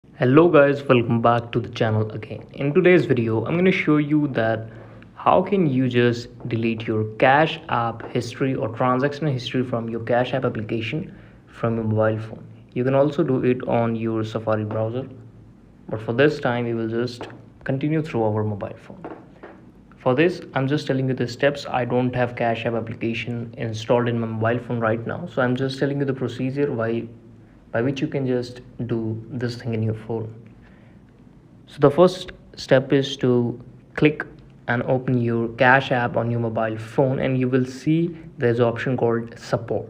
Hello guys, welcome back to the channel again. In today's video, I'm going to show you that how can you just delete your Cash App history or transaction history from your Cash App application from your mobile phone. You can also do it on your Safari browser, but for this time we will just continue through our mobile phone. For this, I'm just telling you the steps. I don't have Cash App application installed in my mobile phone right now, so I'm just telling you the procedure by which you can just do this thing in your phone. So the first step is to click and open your Cash App on your mobile phone, and you will see there's an option called support.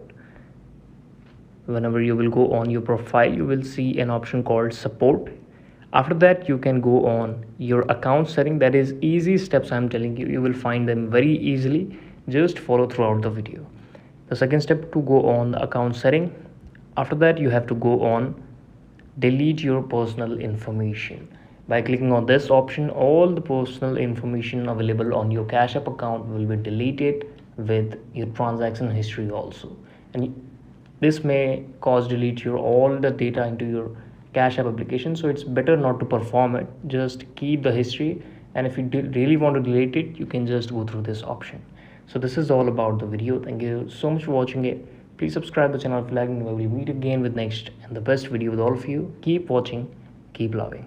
Whenever you will go on your profile, you will see an option called support. After that, you can go on your account setting. That is easy steps I'm telling you. You will find them very easily. Just follow throughout the video. The second step, to go on the account setting. After that, you have to go on delete your personal information. By clicking on this option, all the personal information available on your Cash App account will be deleted with your transaction history also. And this may cause delete your all the data into your Cash App application, so it's better not to perform it. Just keep the history, and if you really want to delete it, you can just go through this option. So this is all about the video. Thank you so much for watching it. Please subscribe the channel, flag, and we will meet again with next and the best video with all of you. Keep watching, keep loving.